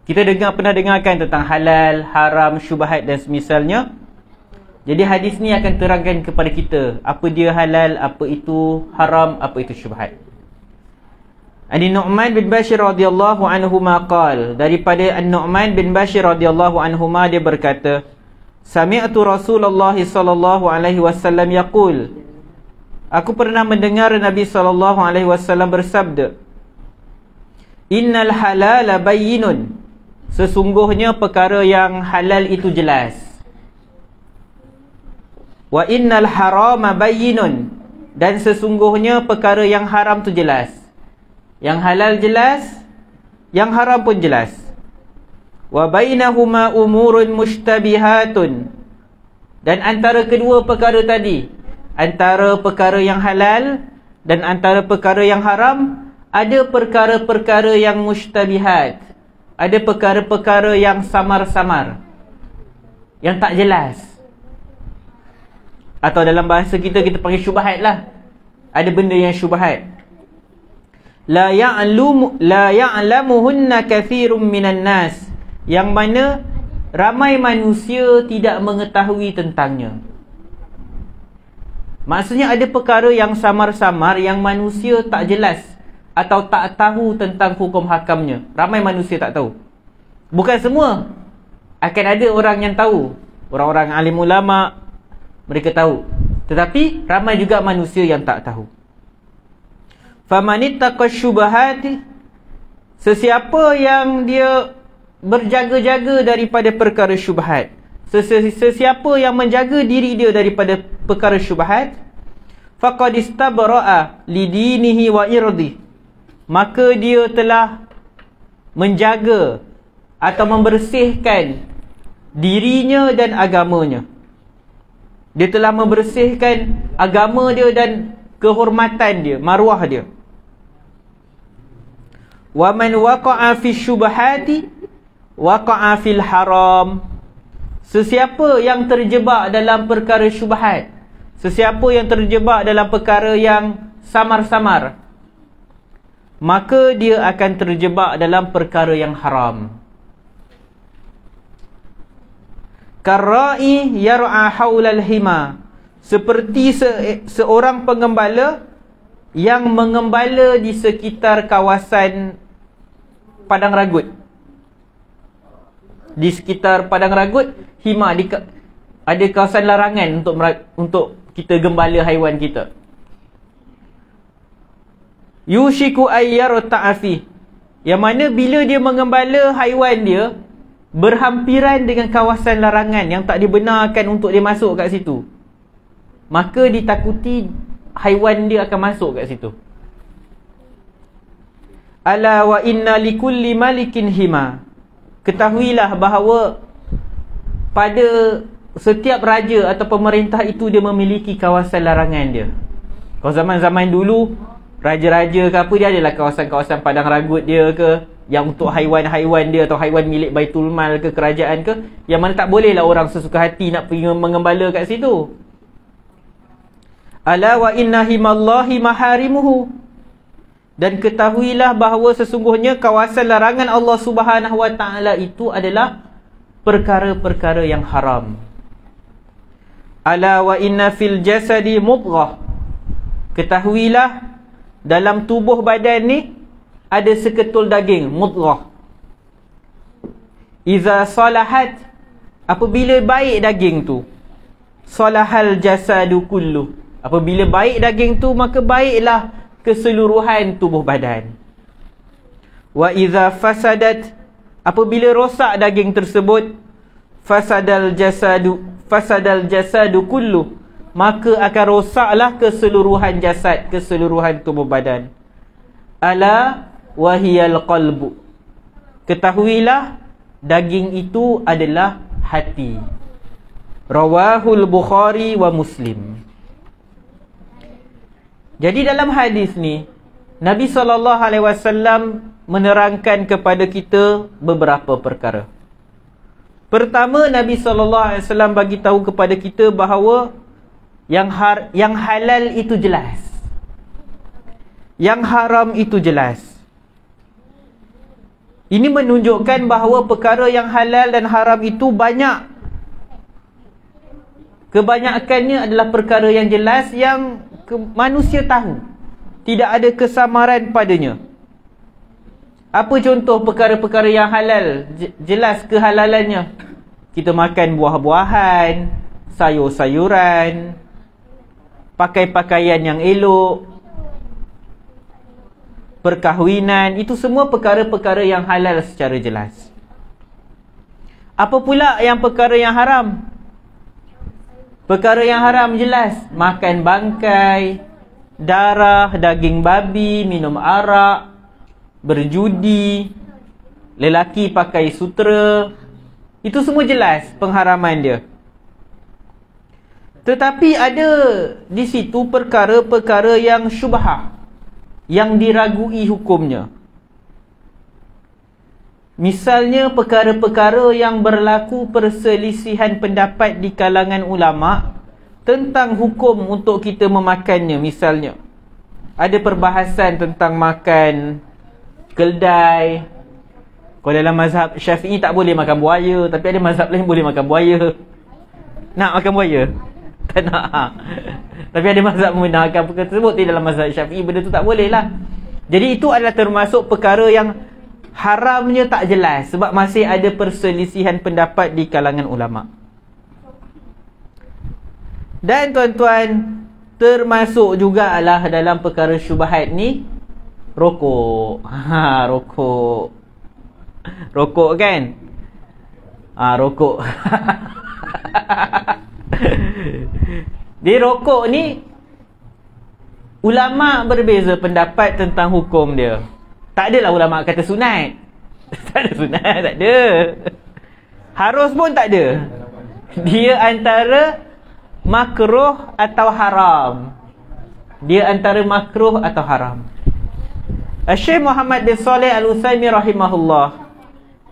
Kita pernah dengarkan tentang halal, haram, syubhat dan semisalnya. Jadi hadis ni akan terangkan kepada kita apa dia halal, apa itu haram, apa itu syubhat. An-Nu'man bin Bashir radhiyallahu anhuma qala, daripada An-Nu'man bin Bashir radhiyallahu anhuma dia berkata, sami'tu Rasulullah sallallahu alaihi wasallam yaqul, aku pernah mendengar Nabi sallallahu alaihi wasallam bersabda, innal halala bayyinun, sesungguhnya perkara yang halal itu jelas. Wa innal harama bayyinun, dan sesungguhnya perkara yang haram tu jelas. Yang halal jelas, yang haram pun jelas. Wa bainahuma umurun mushtabihatun, dan antara kedua perkara tadi, antara perkara yang halal dan antara perkara yang haram, ada perkara-perkara yang mushtabihat, ada perkara-perkara yang samar-samar, yang tak jelas. Atau dalam bahasa kita panggil syubhat lah. Ada benda yang syubhat. La ya'lamuhunna kathirun minan nas, yang mana ramai manusia tidak mengetahui tentangnya. Maksudnya ada perkara yang samar-samar, yang manusia tak jelas atau tak tahu tentang hukum hakamnya. Ramai manusia tak tahu. Bukan semua. Akan ada orang yang tahu. Orang-orang alim ulama, mereka tahu. Tetapi ramai juga manusia yang tak tahu. Famanittaqa syubahati, sesiapa yang dia berjaga-jaga daripada perkara syubhat, sesiapa yang menjaga diri dia daripada perkara syubhat, faqad istabra'a lidinihi wa irdi, maka dia telah menjaga atau membersihkan dirinya dan agamanya. Dia telah membersihkan agama dia dan kehormatan dia, maruah dia. Wa man waqa'a fi syubhati waqa'a fil haram, sesiapa yang terjebak dalam perkara syubhat, sesiapa yang terjebak dalam perkara yang samar-samar, maka dia akan terjebak dalam perkara yang haram. Karra'i yar'a haulal hima, seperti seorang pengembala yang mengembala di sekitar kawasan padang ragut. Di sekitar padang ragut, hima, ada kawasan larangan untuk kita gembala haiwan kita. Yushiku ayyar ta'afi, yang mana bila dia mengembala haiwan dia berhampiran dengan kawasan larangan yang tak dibenarkan untuk dia masuk kat situ, maka ditakuti haiwan dia akan masuk kat situ. Ala wa inna likulli malikin hima, ketahuilah bahawa pada setiap raja atau pemerintah itu dia memiliki kawasan larangan dia. Kalau zaman-zaman dulu, raja-raja ke apa, dia adalah kawasan-kawasan padang ragut dia ke, yang untuk haiwan-haiwan dia atau haiwan milik Baitul Mal ke, kerajaan ke, yang mana tak boleh lah orang sesuka hati nak pergi mengembala kat situ. Ala wa inna himallahi maharimuhu, dan ketahuilah bahawa sesungguhnya kawasan larangan Allah Subhanahu wa ta'ala itu adalah perkara-perkara yang haram. Ala wa inna fil jasadi mudghah, ketahuilah dalam tubuh badan ni ada seketul daging, mudghah. Iza salahat, apabila baik daging tu, salahal jasadu kullu, apabila baik daging tu, maka baiklah keseluruhan tubuh badan. Wa iza fasadat, apabila rosak daging tersebut, fasadal jasadu kullu, maka akan rosaklah keseluruhan jasad, keseluruhan tubuh badan. Ala wahiyal qalbu, ketahuilah daging itu adalah hati. Rawahul Bukhari wa Muslim. Jadi dalam hadis ni Nabi SAW menerangkan kepada kita beberapa perkara. Pertama, Nabi SAW bagi tahu kepada kita bahawa yang halal itu jelas, yang haram itu jelas. Ini menunjukkan bahawa perkara yang halal dan haram itu banyak. Kebanyakannya adalah perkara yang jelas, yang manusia tahu. Tidak ada kesamaran padanya. Apa contoh perkara-perkara yang halal? Jelas kehalalannya. Kita makan buah-buahan, sayur-sayuran, pakai pakaian yang elok, perkahwinan, itu semua perkara-perkara yang halal secara jelas. Apa pula yang perkara yang haram? Perkara yang haram jelas, makan bangkai, darah, daging babi, minum arak, berjudi, lelaki pakai sutera. Itu semua jelas pengharaman dia. Tetapi ada di situ perkara-perkara yang syubhah, yang diragui hukumnya. Misalnya perkara-perkara yang berlaku perselisihan pendapat di kalangan ulama tentang hukum untuk kita memakannya. Misalnya ada perbahasan tentang makan keldai. Kalau dalam mazhab Syafi'i tak boleh makan buaya, tapi ada mazhab lain boleh makan buaya. Nak makan buaya? Tak nak. Tapi ada mazhab membenarkan perkara tersebut. Di dalam mazhab Syafi'i benda tu tak boleh lah. Jadi itu adalah termasuk perkara yang haramnya tak jelas, sebab masih ada perselisihan pendapat di kalangan ulama. Dan tuan-tuan, termasuk jugalah dalam perkara syubhat ni rokok. Rokok. Rokok kan? Rokok. Di rokok ni ulama berbeza pendapat tentang hukum dia. Tak adalah ulama kata sunat. Tak ada sunat, tak ada. Harus pun tak ada. Dia antara makruh atau haram. Dia antara makruh atau haram. Syekh Muhammad bin Saleh Al-Utsaimin rahimahullah,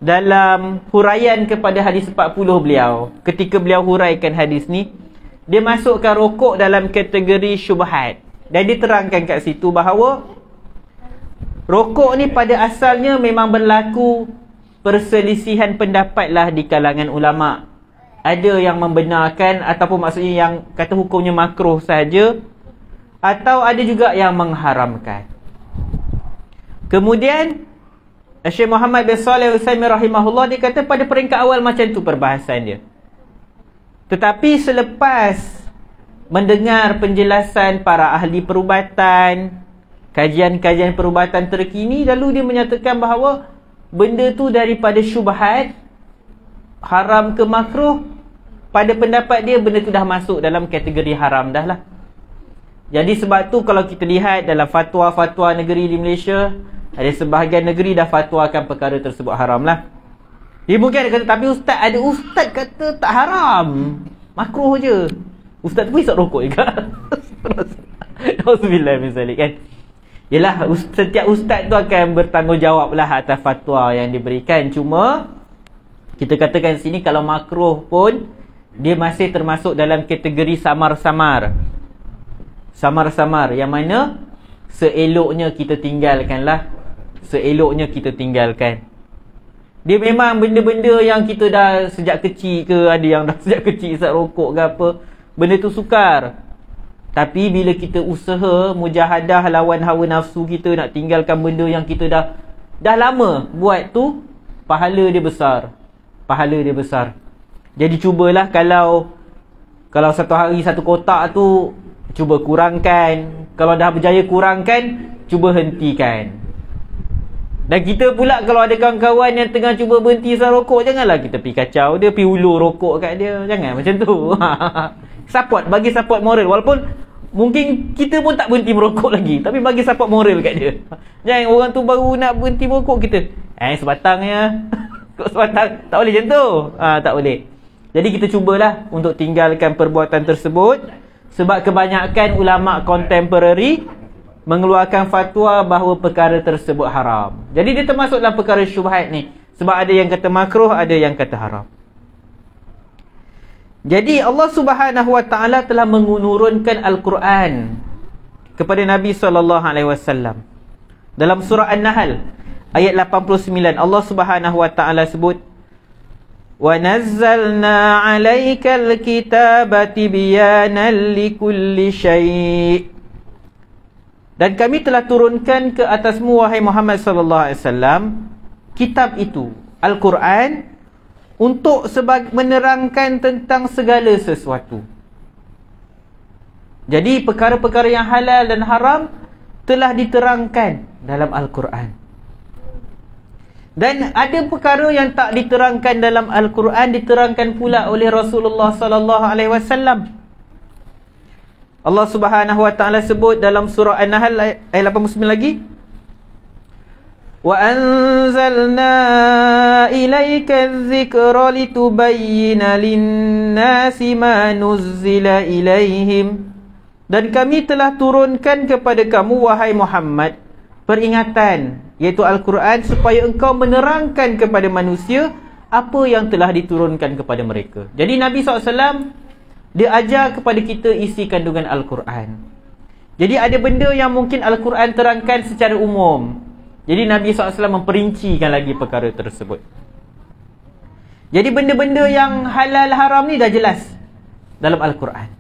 dalam huraian kepada hadis 40 beliau, ketika beliau huraikan hadis ni, dia masukkan rokok dalam kategori syubhat. Dan diterangkan kat situ bahawa rokok ni pada asalnya memang berlaku perselisihan pendapat lah di kalangan ulama. Ada yang membenarkan, ataupun maksudnya yang kata hukumnya makruh saja, atau ada juga yang mengharamkan. Kemudian Syekh Muhammad bin Saleh Al-Utsaimin rahimahullah, dia kata pada peringkat awal macam tu perbahasan dia. Tetapi selepas mendengar penjelasan para ahli perubatan, kajian-kajian perubatan terkini, lalu dia menyatakan bahawa benda tu daripada syubhat, haram ke makruh, pada pendapat dia benda tu dah masuk dalam kategori haram dah lah. Jadi sebab tu kalau kita lihat dalam fatwa-fatwa negeri di Malaysia, ada sebahagian negeri dah fatwakan perkara tersebut haram lah. Dia mungkin ada kata, tapi ustaz, ada ustaz kata tak haram, makruh je. Ustaz tu pun isap rokok juga. Alhamdulillah misalnya kan. Yelah, setiap ustaz tu akan bertanggungjawab lah atas fatwa yang diberikan. Cuma kita katakan sini, kalau makruh pun dia masih termasuk dalam kategori samar-samar. Samar-samar, yang mana seeloknya kita tinggalkan lah. Seeloknya kita tinggalkan. Dia memang benda-benda yang kita dah sejak kecil ke, ada yang dah sejak kecil isap rokok ke apa, benda tu sukar. Tapi bila kita usaha mujahadah lawan hawa nafsu kita, nak tinggalkan benda yang kita dah lama buat tu, pahala dia besar. Pahala dia besar. Jadi cubalah, kalau satu hari satu kotak tu, cuba kurangkan. Kalau dah berjaya kurangkan, cuba hentikan. Dan kita pula kalau ada kawan-kawan yang tengah cuba berhenti isap rokok, janganlah kita pergi kacau dia, pergi ulur rokok kat dia. Jangan macam tu. Support, bagi support moral. Walaupun mungkin kita pun tak berhenti merokok lagi, tapi bagi support moral kat dia. Jangan orang tu baru nak berhenti merokok, kita sebatang ya. Kok sebatang? Tak boleh macam tu. Tak boleh. Jadi kita cubalah untuk tinggalkan perbuatan tersebut. Sebab kebanyakan ulama kontemporari mengeluarkan fatwa bahawa perkara tersebut haram. Jadi dia termasuk dalam perkara syubhat ni. Sebab ada yang kata makruh, ada yang kata haram. Jadi Allah Subhanahu Wa Taala telah menurunkan Al-Quran kepada Nabi SAW dalam surah An-Nahl ayat 89 Allah Subhanahu wa taala sebut, wa nazzalna 'alaikal kitaba tibyanan likulli syai'. Dan kami telah turunkan ke atasmu wahai Muhammad sallallahu alaihi wasallam kitab itu, Al-Quran, untuk menerangkan tentang segala sesuatu. Jadi perkara-perkara yang halal dan haram telah diterangkan dalam Al-Quran. Dan ada perkara yang tak diterangkan dalam Al-Quran diterangkan pula oleh Rasulullah sallallahu alaihi wasallam. Allah Subhanahu wa taala sebut dalam surah An-Nahl ayat 89 lagi, wa anzalna ilaika adh-dhikra litubayyana lin-nasi ma nuzzila ilaihim. Dan kami telah turunkan kepada kamu wahai Muhammad peringatan, iaitu Al-Quran, supaya engkau menerangkan kepada manusia apa yang telah diturunkan kepada mereka. Jadi Nabi SAW dia ajar kepada kita isi kandungan Al-Quran. Jadi ada benda yang mungkin Al-Quran terangkan secara umum, jadi Nabi SAW memperincikan lagi perkara tersebut. Jadi benda-benda yang halal haram ni dah jelas dalam Al-Quran.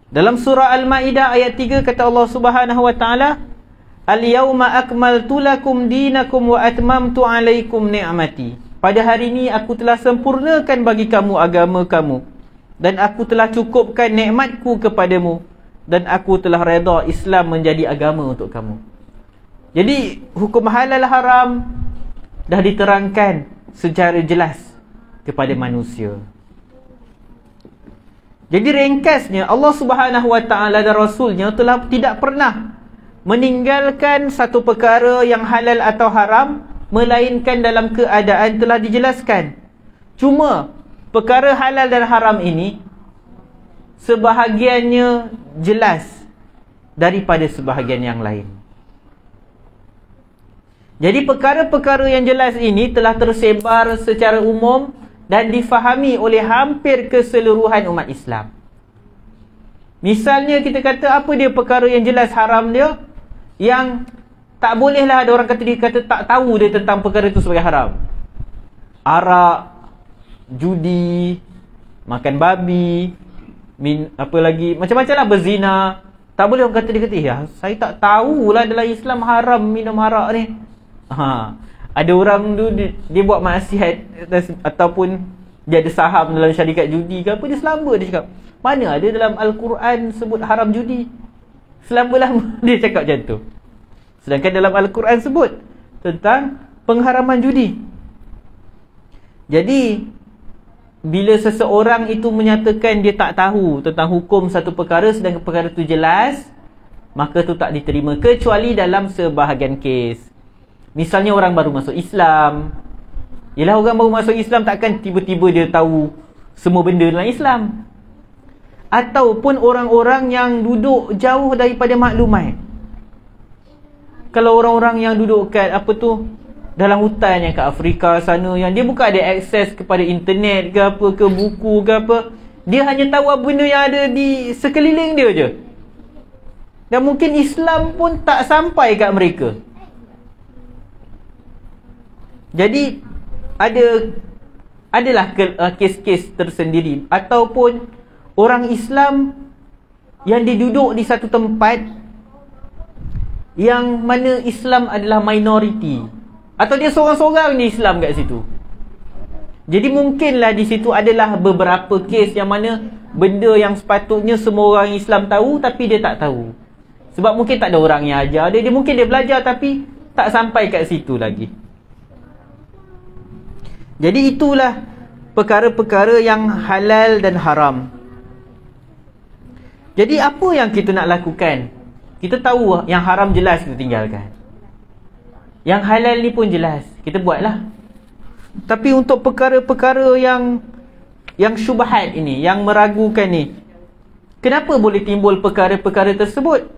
Dalam surah Al-Ma'idah ayat 3 kata Allah Subhanahu wa taala, al-yawma akmaltu lakum dinakum wa atmamtu alaikum ni'mati. Pada hari ini aku telah sempurnakan bagi kamu agama kamu, dan aku telah cukupkan nikmatku kepadamu, dan aku telah redha Islam menjadi agama untuk kamu. Jadi hukum halal haram dah diterangkan secara jelas kepada manusia. Jadi ringkasnya, Allah Subhanahu wa taala dan Rasulnya telah tidak pernah meninggalkan satu perkara yang halal atau haram, melainkan dalam keadaan telah dijelaskan. Cuma perkara halal dan haram ini sebahagiannya jelas daripada sebahagian yang lain. Jadi perkara-perkara yang jelas ini telah tersebar secara umum dan difahami oleh hampir keseluruhan umat Islam. Misalnya kita kata apa dia perkara yang jelas haram dia, yang tak bolehlah ada orang kata dia kata tak tahu dia tentang perkara itu sebagai haram. Arak, judi, makan babi, apa lagi, macam-macam lah, berzina. Tak boleh orang kata dia kata, ya saya tak tahulah dalam Islam haram minum arak ni. Ada orang tu dia buat maksiat ataupun dia ada saham dalam syarikat judi ke apa, dia selamba, dia cakap mana ada dalam Al-Quran sebut haram judi. Selamba-lama dia cakap macam tu. Sedangkan dalam Al-Quran sebut tentang pengharaman judi. Jadi bila seseorang itu menyatakan dia tak tahu tentang hukum satu perkara sedangkan perkara itu jelas, maka itu tak diterima kecuali dalam sebahagian kes. Misalnya orang baru masuk Islam. Yelah, orang baru masuk Islam takkan tiba-tiba dia tahu semua benda dalam Islam. Ataupun orang-orang yang duduk jauh daripada maklumat. Kalau orang-orang yang duduk kat apa tu, dalam hutan yang kat Afrika sana, yang dia bukan ada akses kepada internet ke apa, ke buku ke apa, dia hanya tahu apa benda yang ada di sekeliling dia je. Dan mungkin Islam pun tak sampai kat mereka. Jadi adalah kes-kes tersendiri. Ataupun orang Islam yang diduduk di satu tempat yang mana Islam adalah minoriti, atau dia seorang-seorang ni Islam kat situ. Jadi mungkinlah di situ adalah beberapa kes yang mana benda yang sepatutnya semua orang Islam tahu tapi dia tak tahu. Sebab mungkin tak ada orang yang ajar dia. Dia mungkin dia belajar tapi tak sampai kat situ lagi. Jadi itulah perkara-perkara yang halal dan haram. Jadi apa yang kita nak lakukan? Kita tahu yang haram jelas kita tinggalkan. Yang halal ni pun jelas, kita buatlah. Tapi untuk perkara-perkara yang syubhat ini, yang meragukan ni, kenapa boleh timbul perkara-perkara tersebut?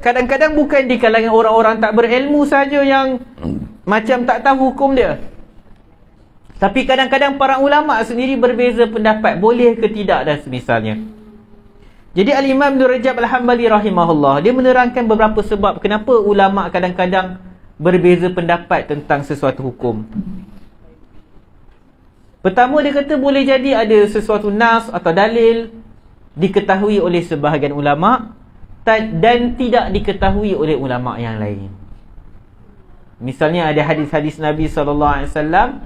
Kadang-kadang bukan di kalangan orang-orang tak berilmu saja yang macam tak tahu hukum dia. Tapi kadang-kadang para ulama sendiri berbeza pendapat boleh ke tidak dan semisalnya. Jadi Al-Imam Ibn Rajab Al-Hambali rahimahullah, dia menerangkan beberapa sebab kenapa ulama kadang-kadang berbeza pendapat tentang sesuatu hukum. Pertama, dia kata boleh jadi ada sesuatu nas atau dalil diketahui oleh sebahagian ulama dan tidak diketahui oleh ulama yang lain. Misalnya ada hadis-hadis Nabi SAW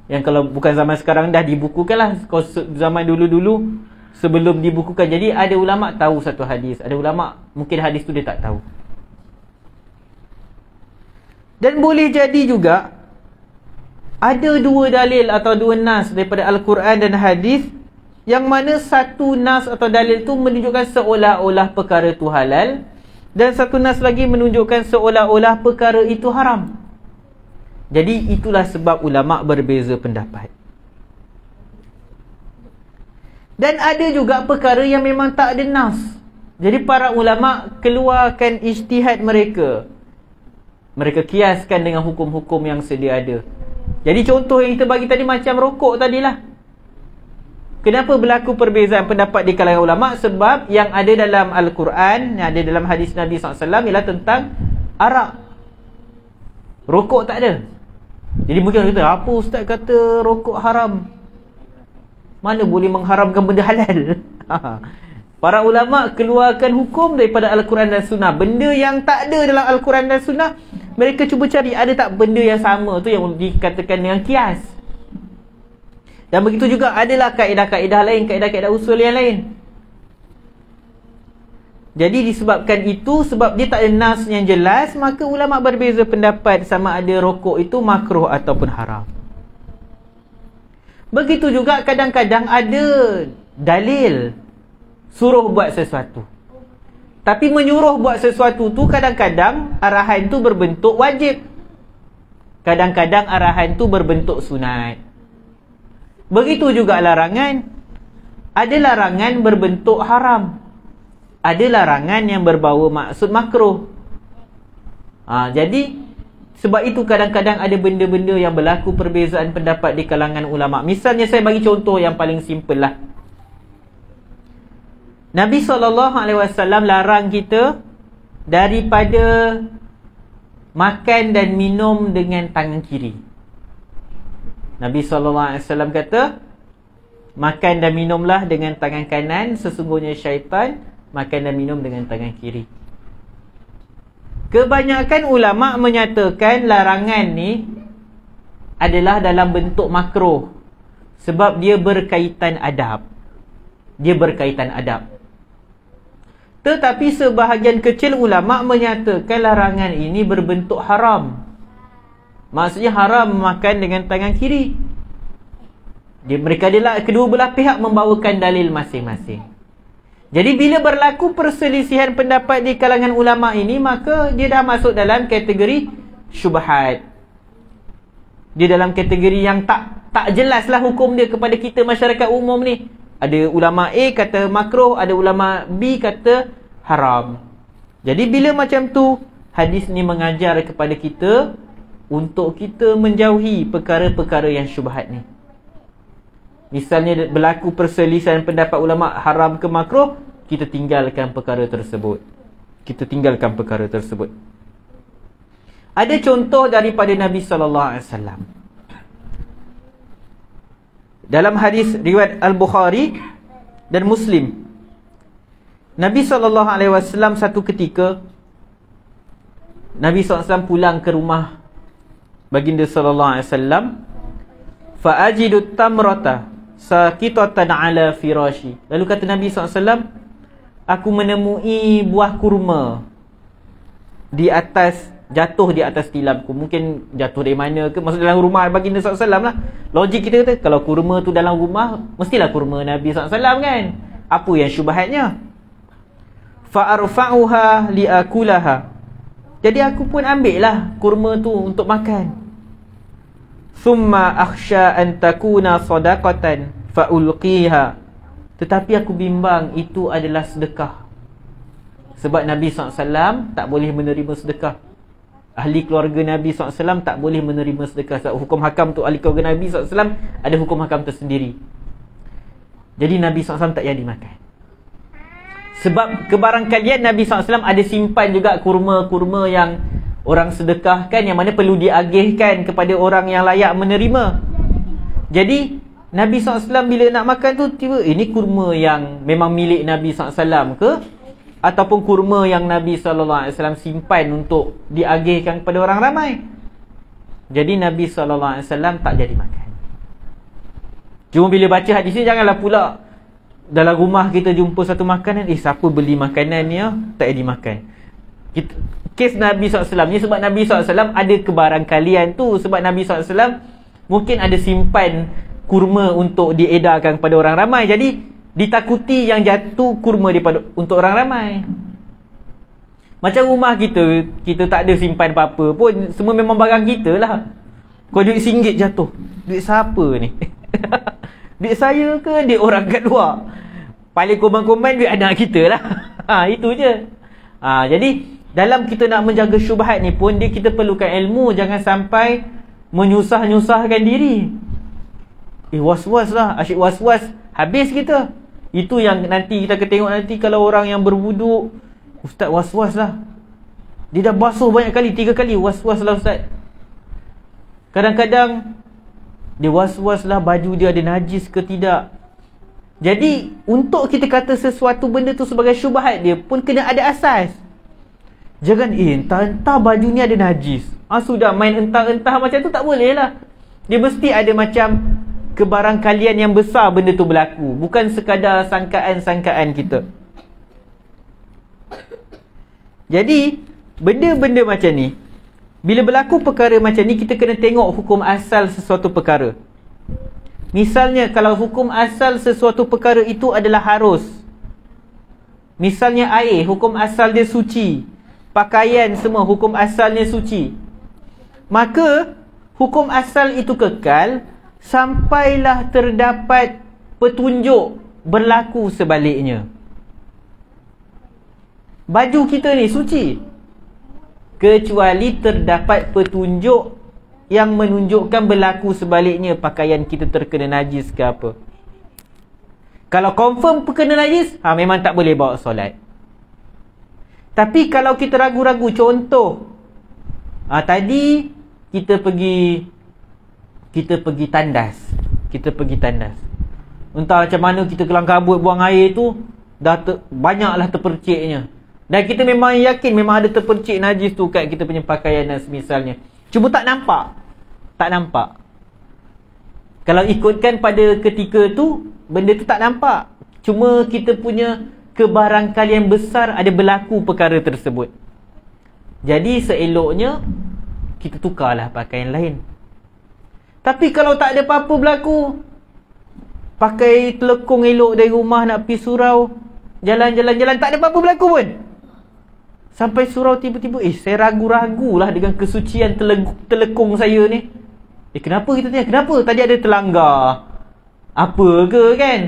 yang kalau bukan zaman sekarang dah dibukukan lah. Kalau zaman dulu-dulu sebelum dibukukan, jadi ada ulama tahu satu hadis, ada ulama mungkin hadis tu dia tak tahu. Dan boleh jadi juga ada dua dalil atau dua nas daripada Al-Quran dan hadis yang mana satu nas atau dalil tu menunjukkan seolah-olah perkara tu halal dan satu nas lagi menunjukkan seolah-olah perkara itu haram. Jadi itulah sebab ulama berbeza pendapat. Dan ada juga perkara yang memang tak ada nas. Jadi para ulama keluarkan ijtihad mereka. Mereka kiaskan dengan hukum-hukum yang sedia ada. Jadi contoh yang kita bagi tadi macam rokok tadilah. Kenapa berlaku perbezaan pendapat di kalangan ulama? Sebab yang ada dalam Al-Quran, yang ada dalam hadis Nabi SAW ialah tentang arak. Rokok tak ada. Jadi mungkin kita kata, apa ustaz kata rokok haram? Mana boleh mengharamkan benda halal? Para ulama keluarkan hukum daripada Al-Quran dan Sunnah. Benda yang tak ada dalam Al-Quran dan Sunnah, mereka cuba cari ada tak benda yang sama tu yang dikatakan dengan kias. Dan begitu juga adalah kaedah-kaedah lain, kaedah-kaedah usul yang lain. Jadi disebabkan itu, sebab dia tak ada nas yang jelas, maka ulama berbeza pendapat sama ada rokok itu makruh ataupun haram. Begitu juga kadang-kadang ada dalil suruh buat sesuatu, tapi menyuruh buat sesuatu tu kadang-kadang arahan tu berbentuk wajib, kadang-kadang arahan tu berbentuk sunat. Begitu juga larangan. Ada larangan berbentuk haram, ada larangan yang berbau maksud makruh. Jadi sebab itu kadang-kadang ada benda-benda yang berlaku perbezaan pendapat di kalangan ulama. Misalnya saya bagi contoh yang paling simple lah. Nabi SAW larang kita daripada makan dan minum dengan tangan kiri. Nabi SAW kata, makan dan minumlah dengan tangan kanan, sesungguhnya syaitan makan dan minum dengan tangan kiri. Kebanyakan ulama menyatakan larangan ni adalah dalam bentuk makruh, sebab dia berkaitan adab. Dia berkaitan adab. Tetapi sebahagian kecil ulama menyatakan larangan ini berbentuk haram. Maksudnya haram makan dengan tangan kiri. Mereka adalah kedua belah pihak membawakan dalil masing-masing. Jadi bila berlaku perselisihan pendapat di kalangan ulama ini, maka dia dah masuk dalam kategori syubhat. Dia dalam kategori yang tak jelaslah hukum dia kepada kita masyarakat umum ni. Ada ulama A kata makruh, ada ulama B kata haram. Jadi bila macam tu, hadis ni mengajar kepada kita untuk kita menjauhi perkara-perkara yang syubhat ni. Misalnya berlaku perselisihan pendapat ulama haram ke makruh, kita tinggalkan perkara tersebut. Kita tinggalkan perkara tersebut. Ada contoh daripada Nabi SAW. Dalam hadis riwayat Al-Bukhari dan Muslim, Nabi SAW satu ketika, Nabi SAW pulang ke rumah baginda SAW, fa'ajidu tamrata sakitatan ala firashi. Lalu kata Nabi SAW, aku menemui buah kurma di atas, jatuh di atas tilamku. Mungkin jatuh dari mana ke, maksud dalam rumah baginda SAW lah. Logik kita kata, kalau kurma tu dalam rumah, mestilah kurma Nabi SAW kan. Apa yang syubhatnya? Fa'arfa'uha li'akulaha. Jadi aku pun ambil lah kurma tu untuk makan. Thumma akhsha an takuna sadaqatan fa'ulqiha. Tetapi aku bimbang itu adalah sedekah. Sebab Nabi SAW tak boleh menerima sedekah. Ahli keluarga Nabi SAW tak boleh menerima sedekah. Sebab hukum hakam tu ahli keluarga Nabi SAW ada hukum hakam tersendiri. Jadi Nabi SAW tak jadi makan. Sebab kebarangkalian Nabi SAW ada simpan juga kurma-kurma yang orang sedekahkan, yang mana perlu diagihkan kepada orang yang layak menerima. Jadi Nabi SAW bila nak makan tu, tiba ini kurma yang memang milik Nabi SAW ke, ataupun kurma yang Nabi SAW simpan untuk diagihkan kepada orang ramai. Jadi Nabi SAW tak jadi makan. Cuma bila baca hadis ni, janganlah pula dalam rumah kita jumpa satu makanan, siapa beli makanan ni tak jadi makan. Kes Nabi SAW ni sebab Nabi SAW ada kebarangkalian tu. Sebab Nabi SAW mungkin ada simpan kurma untuk diedarkan kepada orang ramai. Jadi ditakuti yang jatuh kurma daripada untuk orang ramai. Macam rumah kita, kita tak ada simpan apa-apa pun, semua memang barang kita lah. Kalau duit RM1 jatuh, duit siapa ni? Duit saya ke duit orang kat luar? Paling korban-korban duit anak kita lah. Itu je. Jadi dalam kita nak menjaga syubhat ni pun, kita perlukan ilmu. Jangan sampai menyusah-nyusahkan diri. Was-was lah, asyik was-was, habis kita. Itu yang nanti kita akan tengok nanti kalau orang yang berwuduk, ustaz was-was lah, dia dah basuh banyak kali, 3 kali, was-was lah ustaz. Kadang-kadang dia was-was lah baju dia ada najis ke tidak. Jadi untuk kita kata sesuatu benda tu sebagai syubhat, dia pun kena ada asas. Jangan entah-entah baju ni ada najis, sudah main entah-entah macam tu, tak boleh lah. Dia mesti ada macam kebarangkalian yang besar benda tu berlaku, bukan sekadar sangkaan-sangkaan kita. Jadi benda-benda macam ni, bila berlaku perkara macam ni, kita kena tengok hukum asal sesuatu perkara. Misalnya kalau hukum asal sesuatu perkara itu adalah harus, misalnya air, hukum asal dia suci, pakaian semua hukum asalnya suci, maka hukum asal itu kekal sampailah terdapat petunjuk berlaku sebaliknya. Baju kita ni suci kecuali terdapat petunjuk yang menunjukkan berlaku sebaliknya, pakaian kita terkena najis ke apa. Kalau confirm terkena najis, memang tak boleh bawa solat. Tapi kalau kita ragu-ragu, contoh tadi kita pergi tandas. Entah macam mana kita kelang kabut buang air tu, banyaklah terperciknya. Dan kita memang yakin memang ada terpercik najis tu kat kita punya pakaian dan semisalnya. Cuma tak nampak. Kalau ikutkan pada ketika tu, benda tu tak nampak. Cuma kita punya kebarangkalian besar ada berlaku perkara tersebut. Jadi seeloknya kita tukarlah pakaian lain. Tapi kalau tak ada apa-apa berlaku, pakai telekung elok dari rumah nak pergi surau, jalan-jalan, tak ada apa-apa berlaku pun. Sampai surau tiba-tiba, saya ragu-ragulah dengan kesucian telekung saya ni. Kenapa kita tanya? Kenapa? Tadi ada terlanggar apa ke kan?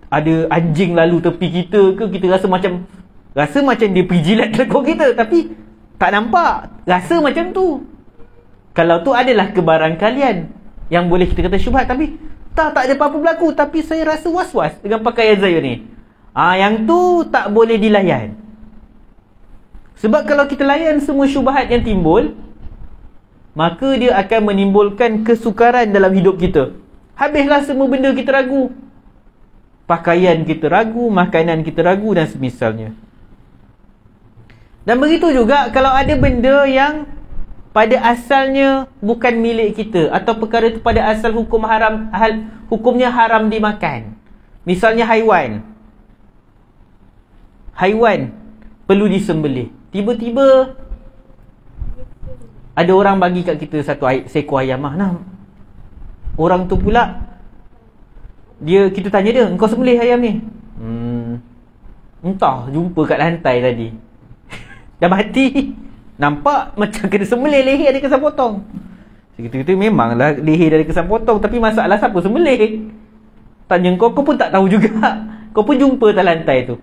Ada anjing lalu tepi kita ke? Kita rasa macam dia pergi jilat telekung kita, tapi tak nampak. Rasa macam tu. Kalau tu adalah kebarangkalian yang boleh kita kata syubhat, tapi tak ada apa-apa berlaku, tapi saya rasa was-was dengan pakaian saya ni. Yang tu tak boleh dilayan. Sebab kalau kita layan semua syubhat yang timbul, maka dia akan menimbulkan kesukaran dalam hidup kita. Habislah semua benda kita ragu. Pakaian kita ragu, makanan kita ragu dan semisalnya. Dan begitu juga kalau ada benda yang pada asalnya bukan milik kita, atau perkara itu pada asal hukumnya haram dimakan. Misalnya haiwan perlu disembelih. Tiba-tiba ada orang bagi kat kita satu seekor ayam. Orang tu pula, kita tanya dia, engkau sembelih ayam ni? Entah, jumpa kat lantai tadi. Dah mati. Nampak macam kena sembelih, leher ada kesan potong. Kita memanglah leher ada kesan potong, tapi masalah siapa sembelih? Tanya kau pun tak tahu juga. Kau pun jumpa kat lantai tu.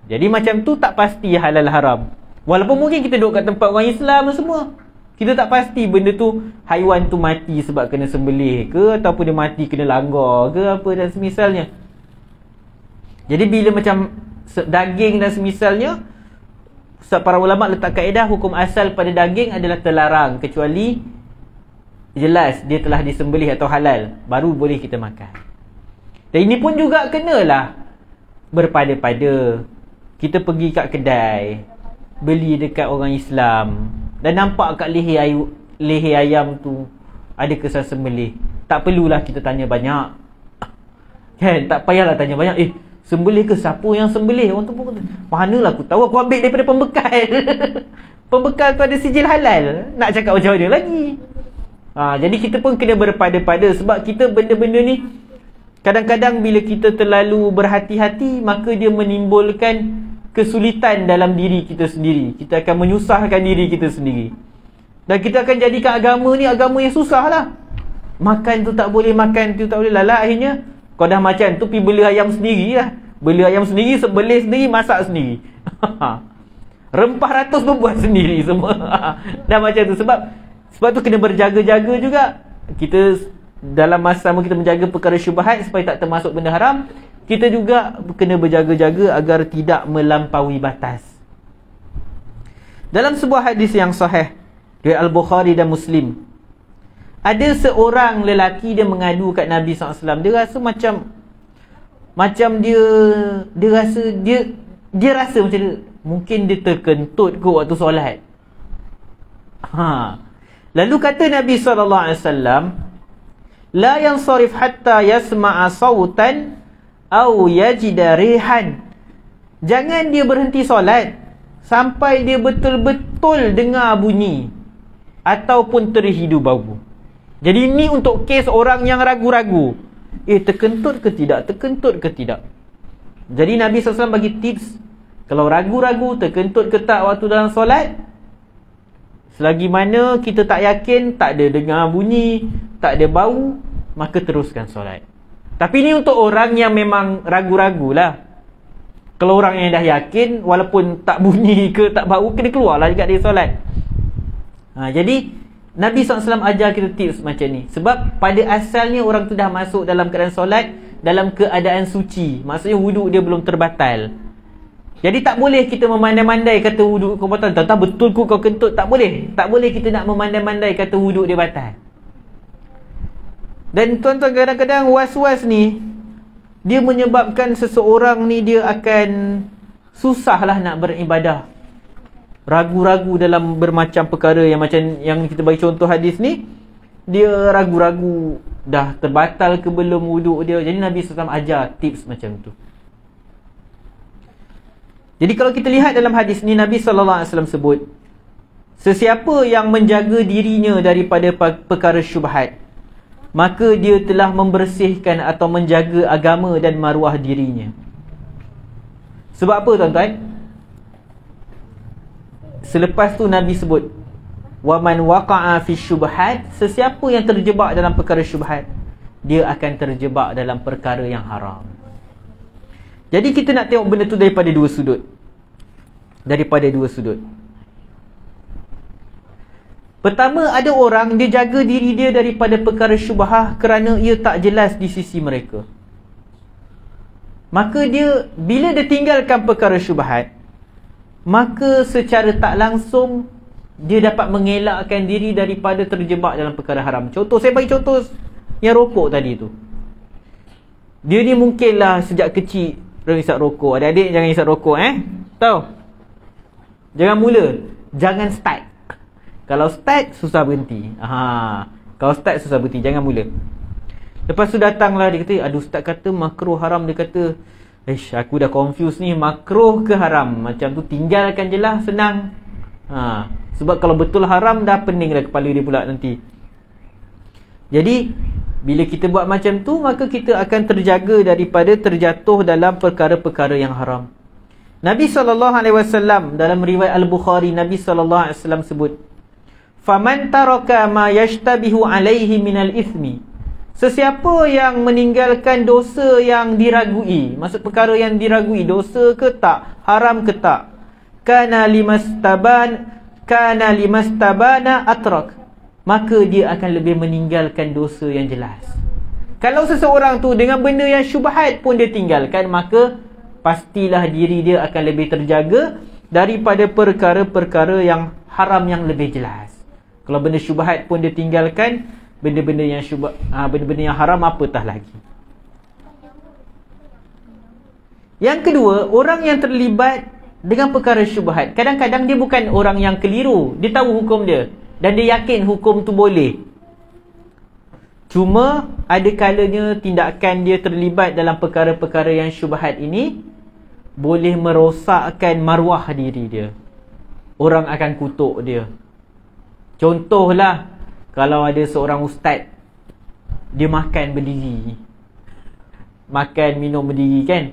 Jadi macam tu tak pasti halal haram. Walaupun mungkin kita duduk kat tempat orang Islam semua, kita tak pasti benda tu, haiwan tu mati sebab kena sembelih ke, ataupun dia mati kena langgar ke apa dan semisalnya. Jadi bila macam daging dan semisalnya, para ulama letak kaedah hukum asal pada daging adalah terlarang, kecuali jelas dia telah disembelih atau halal, baru boleh kita makan. Dan ini pun juga kenalah berpada-pada. Kita pergi kat kedai, beli dekat orang Islam, dan nampak kat leher ayam tu ada kesan sembelih, tak perlulah kita tanya banyak, kan? Tak payahlah tanya banyak. Sembelih ke? Siapa yang sembelih? Orang tu pun kata, manalah aku tahu, aku ambil daripada pembekal. Pembekal tu ada sijil halal, nak cakap macam mana lagi? Jadi kita pun kena berpada-pada. Sebab kita benda-benda ni, kadang-kadang bila kita terlalu berhati-hati, maka dia menimbulkan kesulitan dalam diri kita sendiri. Kita akan menyusahkan diri kita sendiri, dan kita akan jadikan agama ni agama yang susah lah. Makan tu tak boleh, makan tu tak boleh. Lala akhirnya kau dah macam tu, pergi beli ayam sendiri lah. Beli ayam sendiri, sebelih sendiri, masak sendiri. Rempah ratus pun buat sendiri semua. Dah macam tu. Sebab tu kena berjaga-jaga juga. Kita dalam masa kita menjaga perkara syubhat supaya tak termasuk benda haram, kita juga kena berjaga-jaga agar tidak melampaui batas. Dalam sebuah hadis yang sahih riwayat Al-Bukhari dan Muslim, ada seorang lelaki dia mengadu kat Nabi SAW. Dia rasa macam dia rasa macam mungkin dia terkentut ke waktu solat. Lalu kata Nabi SAW, la yansarif hatta yasma'a sautan au yajida rihan. Jangan dia berhenti solat sampai dia betul-betul dengar bunyi ataupun terhidu bau. Jadi ini untuk kes orang yang ragu-ragu, terkentut ke tidak, terkentut ke tidak. Jadi Nabi SAW bagi tips, kalau ragu-ragu terkentut ke tak waktu dalam solat, selagi mana kita tak yakin, tak ada dengar bunyi, tak ada bau, maka teruskan solat. Tapi ni untuk orang yang memang ragu-ragu lah. Kalau orang yang dah yakin, walaupun tak bunyi ke tak bau, kena keluarlah juga dari solat. Jadi Nabi SAW ajar kita tips macam ni. Sebab pada asalnya orang tu dah masuk dalam keadaan solat dalam keadaan suci. Maksudnya wuduk dia belum terbatal. Jadi tak boleh kita memandai-mandai kata wuduk kau batal. Tak betul kau kentut. Tak boleh. Tak boleh kita nak memandai-mandai kata wuduk dia batal. Dan tuan-tuan, kadang-kadang was-was ni dia menyebabkan seseorang ni dia akan susahlah nak beribadah. Ragu-ragu dalam bermacam perkara yang macam yang kita bagi contoh hadis ni. Dia ragu-ragu dah terbatal ke belum wuduk dia. Jadi Nabi SAW ajar tips macam tu. Jadi kalau kita lihat dalam hadis ni, Nabi SAW sebut, sesiapa yang menjaga dirinya daripada perkara syubhat, maka dia telah membersihkan atau menjaga agama dan maruah dirinya. Sebab apa tuan-tuan? Selepas tu Nabi sebut, waman waqa'a fi syubhat, sesiapa yang terjebak dalam perkara syubhat, dia akan terjebak dalam perkara yang haram. Jadi kita nak tengok benda tu daripada dua sudut. Pertama, ada orang dia jaga diri dia daripada perkara syubhah kerana ia tak jelas di sisi mereka. Maka dia, bila dia tinggalkan perkara syubhat, maka secara tak langsung dia dapat mengelakkan diri daripada terjebak dalam perkara haram. Contoh, saya bagi contoh yang rokok tadi tu. Dia ni mungkinlah sejak kecil dia isap rokok. Adik-adik jangan isap rokok, tahu? Jangan mula, jangan start. Kalau start susah berhenti. Kalau start susah berhenti, jangan mula. Lepas tu datanglah dia kata, aduh, ustaz kata makruh haram. Dia kata, aku dah confused ni, makruh ke haram? Macam tu tinggalkan je lah, senang. Sebab kalau betul haram, dah pening dah kepala dia pula nanti. Jadi bila kita buat macam tu, maka kita akan terjaga daripada terjatuh dalam perkara-perkara yang haram. Nabi SAW dalam riwayat Al-Bukhari, Nabi SAW sebut, faman taraka ma yashtabihu alaihi minal ithmi, sesiapa yang meninggalkan dosa yang diragui, maksud perkara yang diragui, dosa ke tak, haram ke tak, kana limastabana atrak, maka dia akan lebih meninggalkan dosa yang jelas. Kalau seseorang tu dengan benda yang syubhat pun dia tinggalkan, maka pastilah diri dia akan lebih terjaga daripada perkara-perkara yang haram yang lebih jelas. Kalau benda syubhat pun dia tinggalkan, benda-benda yang benda-benda yang haram apatah lagi. Yang kedua, orang yang terlibat dengan perkara syubhat, kadang-kadang dia bukan orang yang keliru, dia tahu hukum dia dan dia yakin hukum tu boleh. Cuma ada kalanya tindakan dia terlibat dalam perkara-perkara yang syubhat ini boleh merosakkan maruah diri dia. Orang akan kutuk dia. Contohlah, kalau ada seorang ustaz, dia makan berdiri, makan minum berdiri kan,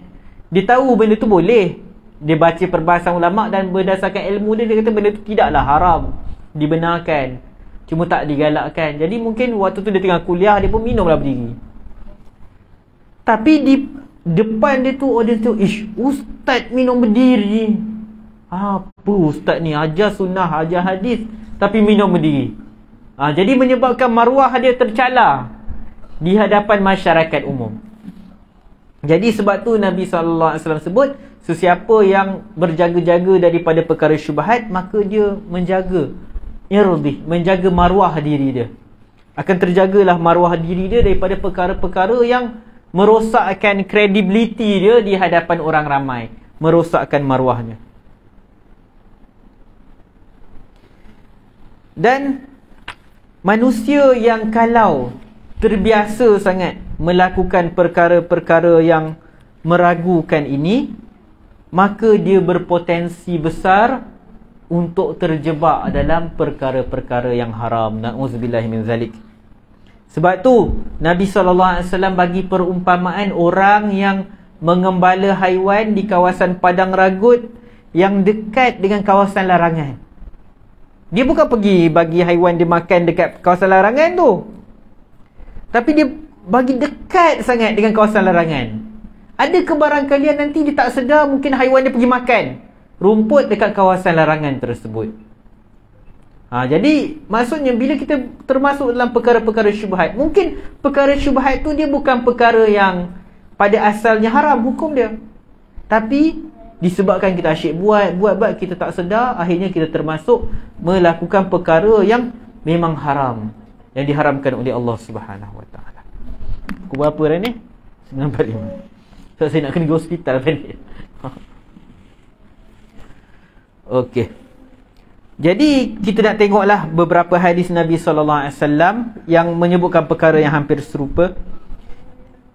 dia tahu benda tu boleh, dia baca perbahasan ulama' dan berdasarkan ilmu dia, dia kata benda tu tidaklah haram, dibenarkan, cuma tak digalakkan. Jadi mungkin waktu tu dia tengah kuliah, dia pun minumlah berdiri. Tapi di depan dia tu, audience tu, ustaz minum berdiri, apa ustaz ni, ajar sunnah, ajar hadis, tapi minum berdiri. Jadi menyebabkan maruah dia tercalar di hadapan masyarakat umum. Jadi sebab tu Nabi SAW sebut, sesiapa yang berjaga-jaga daripada perkara syubhat, maka dia menjaga irdih, menjaga maruah diri dia. Akan terjagalah maruah diri dia daripada perkara-perkara yang merosakkan kredibiliti dia di hadapan orang ramai, merosakkan maruahnya. Dan manusia yang kalau terbiasa sangat melakukan perkara-perkara yang meragukan ini, maka dia berpotensi besar untuk terjebak dalam perkara-perkara yang haram. Na'udzubillah min zalik. Sebab tu Nabi SAW bagi perumpamaan orang yang mengembala haiwan di kawasan padang ragut yang dekat dengan kawasan larangan. Dia bukan pergi bagi haiwan dia makan dekat kawasan larangan tu, tapi dia bagi dekat sangat dengan kawasan larangan. Ada kebarangkalian nanti dia tak sedar, mungkin haiwan dia pergi makan rumput dekat kawasan larangan tersebut. Jadi maksudnya bila kita termasuk dalam perkara-perkara syubhat, mungkin perkara syubhat tu dia bukan perkara yang pada asalnya haram hukum dia, tapi disebabkan kita asyik buat kita tak sedar, akhirnya kita termasuk melakukan perkara yang memang haram, yang diharamkan oleh Allah Subhanahu Wa Taala. Pukul berapa dah ni? 9.45. So, saya nak kena ke hospital balik. Okey. Jadi kita nak tengoklah beberapa hadis Nabi SAW yang menyebutkan perkara yang hampir serupa.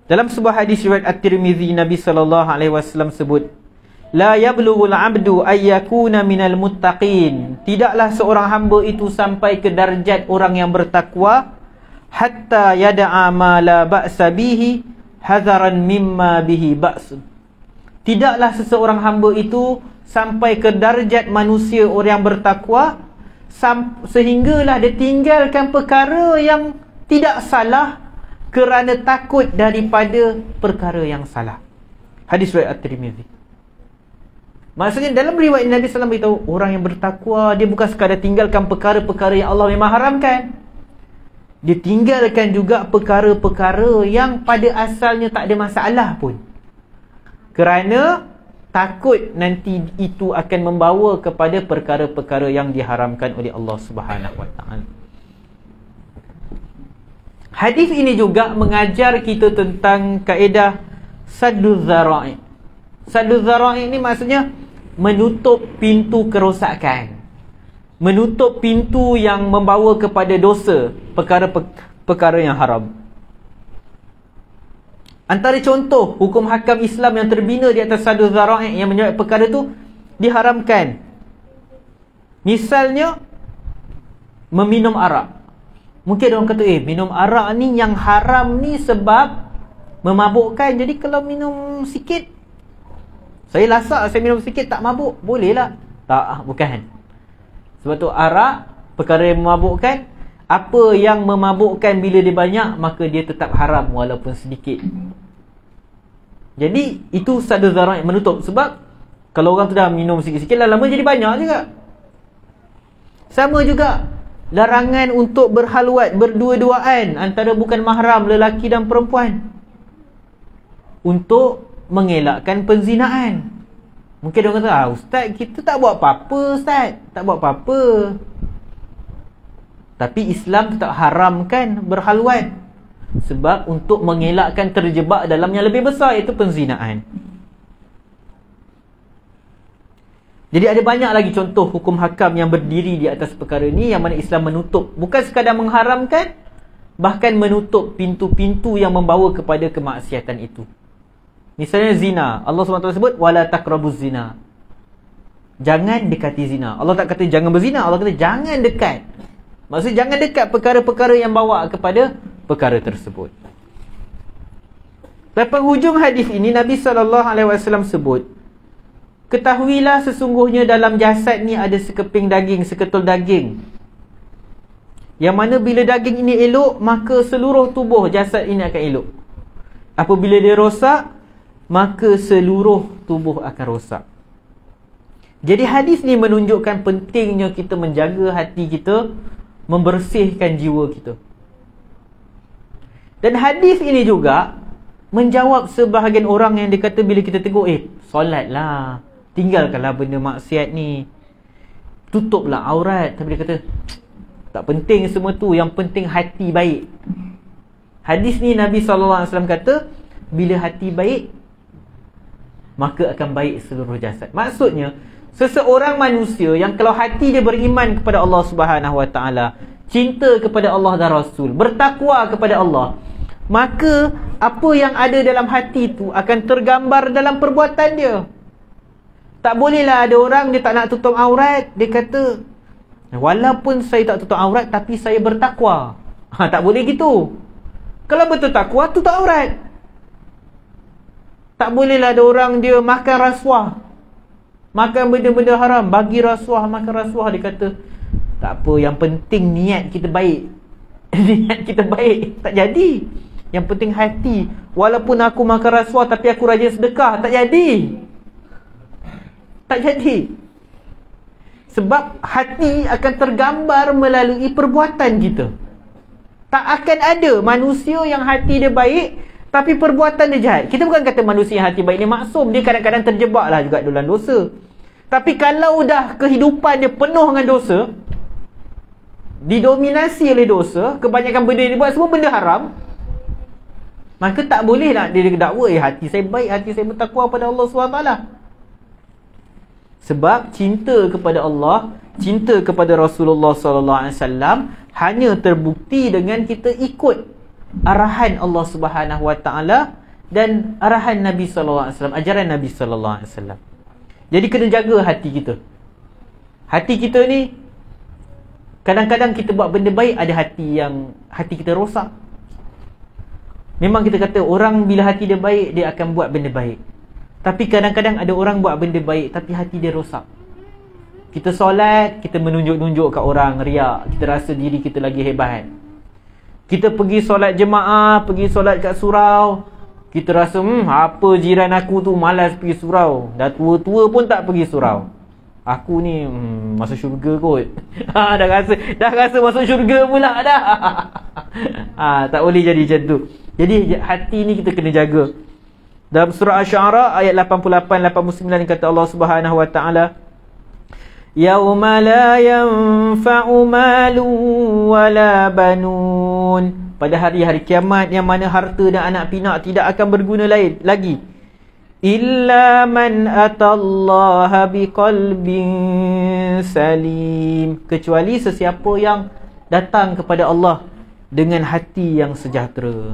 Dalam sebuah hadis riwayat At-Tirmizi, Nabi SAW sebut, la yablughul 'abdu ayyakuna minal muttaqin. Tidaklah seorang hamba itu sampai ke darjat orang yang bertakwa, hatta yada'a ma la ba'sa bihi hazaran mimma bihi ba'sun. Tidaklah seseorang hamba itu sampai ke darjat manusia orang yang bertakwa sehinggalah dia tinggalkan perkara yang tidak salah kerana takut daripada perkara yang salah. Hadis riwayat At-Tirmizi. Maksudnya dalam riwayat Nabi SAW beritahu, orang yang bertakwa dia bukan sekadar tinggalkan perkara-perkara yang Allah memang haramkan, dia tinggalkan juga perkara-perkara yang pada asalnya tak ada masalah pun, kerana takut nanti itu akan membawa kepada perkara-perkara yang diharamkan oleh Allah Subhanahu Wa Taala. Hadis ini juga mengajar kita tentang kaedah sadduz zara'i. Sadduz zara'i ini maksudnya menutup pintu kerosakan, menutup pintu yang membawa kepada dosa, perkara-perkara yang haram. Antara contoh hukum hakam Islam yang terbina di atas sadduz zara'i yang menyebabkan perkara itu diharamkan, misalnya meminum arak. Mungkin orang kata, minum arak ni yang haram ni sebab memabukkan, jadi kalau minum sikit, saya lasak, saya minum sikit tak mabuk, boleh lah. Tak, bukan. Sebab tu arak, perkara yang memabukkan, apa yang memabukkan bila dia banyak, maka dia tetap haram walaupun sedikit. Jadi itu sadduz zara'i, menutup. Sebab kalau orang tu dah minum sikit-sikit, lama-lama jadi banyak juga. Sama juga larangan untuk berhalwat, berdua-duaan antara bukan mahram, lelaki dan perempuan, untuk mengelakkan penzinaan. Mungkin orang kata, ustaz, kita tak buat apa-apa, ustaz. Tak buat apa-apa. Tapi Islam tetap haramkan berhalwat. Sebab untuk mengelakkan terjebak dalam yang lebih besar, iaitu penzinaan. Jadi ada banyak lagi contoh hukum hakam yang berdiri di atas perkara ni, yang mana Islam menutup. Bukan sekadar mengharamkan, bahkan menutup pintu-pintu yang membawa kepada kemaksiatan itu. Misalnya zina. Allah SWT sebut, wala taqrabuz zina. Jangan dekati zina. Allah tak kata jangan berzina, Allah kata jangan dekat. Maksudnya jangan dekat perkara-perkara yang bawa kepada perkara tersebut. Dan penghujung hadis ini, Nabi SAW sebut, ketahuilah sesungguhnya dalam jasad ni ada sekeping daging, seketul daging, yang mana bila daging ini elok, maka seluruh tubuh jasad ini akan elok. Apabila dia rosak, maka seluruh tubuh akan rosak. Jadi hadis ni menunjukkan pentingnya kita menjaga hati kita, membersihkan jiwa kita. Dan hadis ini juga menjawab sebahagian orang yang dia kata bila kita tegur, solatlah, tinggalkanlah benda maksiat ni, tutuplah aurat. Tapi dia kata, tak penting semua tu, yang penting hati baik. Hadis ni Nabi SAW kata, bila hati baik, maka akan baik seluruh jasad. Maksudnya, seseorang manusia yang kalau hati dia beriman kepada Allah SWT, cinta kepada Allah dan Rasul, bertakwa kepada Allah, maka apa yang ada dalam hati tu akan tergambar dalam perbuatan dia. Tak bolehlah ada orang dia tak nak tutup aurat, dia kata, walaupun saya tak tutup aurat, tapi saya bertakwa. Tak boleh gitu. Kalau betul takwa, tutup aurat. Tak bolehlah ada orang dia makan rasuah, makan benda-benda haram, bagi rasuah, makan rasuah. Dia kata, tak apa, yang penting niat kita baik. Niat kita baik. Tak jadi. Yang penting hati. Walaupun aku makan rasuah, tapi aku rajin sedekah. Tak jadi. Tak jadi. Sebab hati akan tergambar melalui perbuatan kita. Tak akan ada manusia yang hati dia baik tapi perbuatan dia jahat. Kita bukan kata manusia yang hati baik ni maksum. Dia kadang-kadang terjebaklah juga dalam dosa. Tapi kalau dah kehidupan dia penuh dengan dosa, didominasi oleh dosa, kebanyakan benda dia buat semua benda haram, maka tak boleh nak dia dakwa, hati saya baik, hati saya bertakwa pada Allah SWT. Sebab cinta kepada Allah, cinta kepada Rasulullah SAW hanya terbukti dengan kita ikut arahan Allah Subhanahu Wa Taala dan arahan Nabi sallallahu alaihi wasallam, ajaran Nabi sallallahu alaihi wasallam. Jadi kena jaga hati kita. Hati kita ni, kadang-kadang kita buat benda baik, ada hati kita rosak. Memang kita kata orang bila hati dia baik, dia akan buat benda baik. Tapi kadang-kadang ada orang buat benda baik tapi hati dia rosak. Kita solat, kita menunjuk-nunjuk kat orang, riak, kita rasa diri kita lagi hebat. Kita pergi solat jemaah, pergi solat kat surau, kita rasa, apa jiran aku tu malas pergi surau. Dah tua-tua pun tak pergi surau. Aku ni masuk syurga kot. Dah rasa masuk syurga pula dah. Tak boleh jadi macam tu. Jadi hati ni kita kena jaga. Dalam surah Asy-Syu'ara ayat 88-89 kata Allah Subhanahu Wa Taala, Yauma la yanfa'u malun wala banun. Pada hari-hari kiamat yang mana harta dan anak pinak tidak akan berguna lain lagi, illa man atallaha biqalbin salim, kecuali sesiapa yang datang kepada Allah dengan hati yang sejahtera.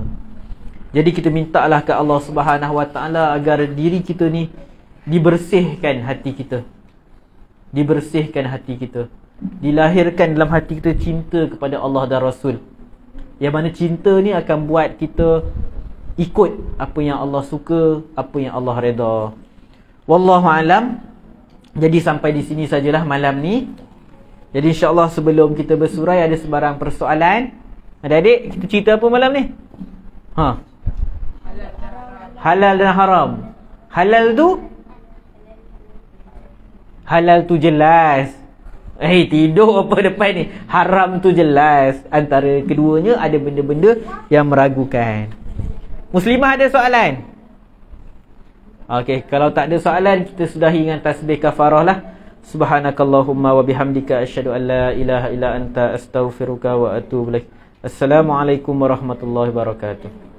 Jadi kita mintalah ke Allah Subhanahu Wa Taala agar diri kita ni dibersihkan hati kita. Dibersihkan hati kita. Dilahirkan dalam hati kita cinta kepada Allah dan Rasul. Yang mana cinta ni akan buat kita ikut apa yang Allah suka, apa yang Allah redha. Wallahu alam. Jadi sampai di sini sajalah malam ni. Jadi insya-Allah sebelum kita bersurai ada sebarang persoalan. Adik-adik, kita cerita apa malam ni? Halal dan haram. Halal tu jelas. Tidur apa depan ni. Haram tu jelas. Antara keduanya ada benda-benda yang meragukan. Muslimah ada soalan? Okey, kalau tak ada soalan, kita sudahi dengan tasbih kafarah lah. Subhanakallahumma wa bihamdika asyhadu an la ilaha illa anta astaghfiruka wa atubu ilaik. Assalamualaikum warahmatullahi wabarakatuh.